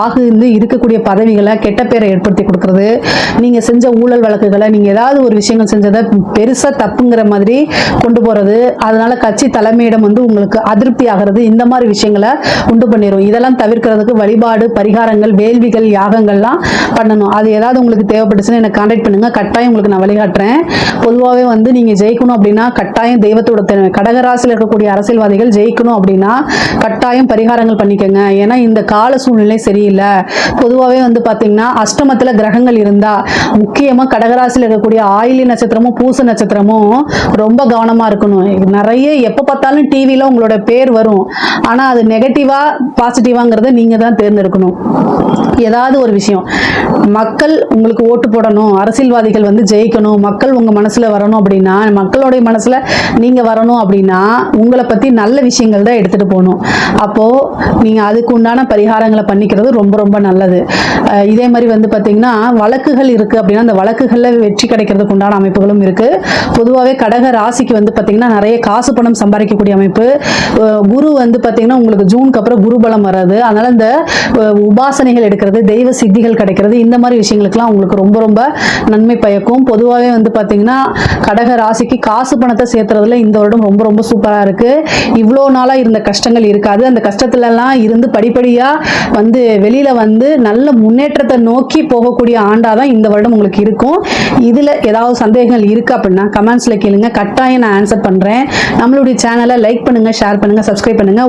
ஆகு இருக்கக்கூடிய பதவிகளை கெட்ட பேரை ஏற்படுத்தி கொடுக்கறது, நீங்க செஞ்ச ஊழல் வழக்குகளை, நீங்க ஏதாவது ஒரு விஷயங்கள் செஞ்சதை பெருசா தப்புங்கிற மாதிரி கொண்டு போறது, அதனால கட்சி தலைமையிடம் உங்களுக்கு அதிருப்தி ஆகிறது, இந்த மாதிரி விஷயங்களை உண்டு பண்ணிடும். இதெல்லாம் தவிர்க்கிறதுக்கு வழிபாடு, பரிகாரங்கள், வேள்விகள், யாகங்கள்லாம் பண்ணணும். அது ஏதாவது உங்களுக்கு தேவைப்பட்டுச்சுன்னா எனக்கு கான்டாக்ட் பண்ணுங்க, கட்டாயம் உங்களுக்கு நான் வழிகாட்டுறேன். பொதுவாகவே நீங்க ஜெயிக்கணும் அப்படின்னா கட்டாயம் தெய்வத்தோட தேவை. கடகராசியில் இருக்கக்கூடிய அரசியல்வாதிகள் ஜெயிக்கணும் அப்படின்னா கட்டாயம் பரிகாரங்கள் பண்ணிக்கங்க. ஏன்னா இந்த கால சூழ்நிலை சரியில்லை. பொதுவாகவே பாத்தீங்கன்னா அஷ்டமத்துல கிரகங்கள் இருந்தா, முக்கியமா கடகராசியில் இருக்கக்கூடிய ஆயிலி நட்சத்திரமும் பூச நட்சத்திரமும் ரொம்ப கவனமா இருக்கணும். நிறைய எப்ப பார்த்தாலும் டிவில உங்களோட பேர் வரும், ஆனா அது நெகட்டிவா பாசிட்டிவாங்கிறத நீங்க தான் தேர்ந்தெடுக்கணும். ஏதாவது ஒரு விஷயம், மக்கள் உங்களுக்கு ஓட்டு போடணும், அரசியல்வாதிகள் ஜெயிக்கணும், மக்கள் உங்க மனசுல வரணும் அப்படின்னா, மக்களுடைய மனசுல நீங்க வரணும் அப்படின்னா உங்களை பத்தி நல்ல விஷயங்கள் தான் எடுத்துட்டு போகணும். அப்போ நீங்க அதுக்கு உண்டான பரிகாரங்களை பண்ணிக்கிறது ரொம்ப ரொம்ப நல்லது. இதே மாதிரி பாத்தீங்கன்னா வழக்குகள் இருக்கு அப்படின்னா அந்த வழக்குகள்ல வெற்றி கிடைக்கிறதுக்கு உண்டான அமைப்புகளும் இருக்கு. பொதுவாகவே கடக ராசிக்கு பாத்தீங்கன்னா நிறைய காசு பணம் சம்பாதிக்கக்கூடிய அமைப்பு. குரு பாத்தீங்கன்னா உங்களுக்கு ஜூனுக்கு அப்புறம் குரு பலம் வராது, அதனால இந்த உபாசனைகள் எடுக்கிறது, தெய்வ சித்திகள் கிடைக்கிறது, இந்த மாதிரி விஷயங்களுக்குலாம் உங்களுக்கு ரொம்ப ரொம்ப நன்மை பயக்கும். பொதுவாகவே பாத்தீங்கன்னா கடக ராசிக்கு காசு பணத்தை சேர்த்துறதுல இந்த வருடம் ரொம்ப ரொம்ப சூப்பரா இருக்கு. இவ்வளோ நாளா இருந்த கஷ்டங்கள் இருக்காது. அந்த கஷ்டத்துல எல்லாம் இருந்து படிப்படியா வெளியில நல்ல முன்னேற்றத்தை நோக்கி போகக்கூடிய ஆண்டாதான் இந்த வருடம் உங்களுக்கு இருக்கும். இதுல ஏதாவது சந்தேகங்கள் இருக்கு அப்படின்னா கமெண்ட்ஸ்ல கேளுங்க, கட்டாயம் நான் ஆன்சர் பண்றேன். நம்மளுடைய சேனலை லைக் பண்ணுங்க, ஷேர் பண்ணுங்க, சப்ஸ்கிரைப் பண்ணுங்க.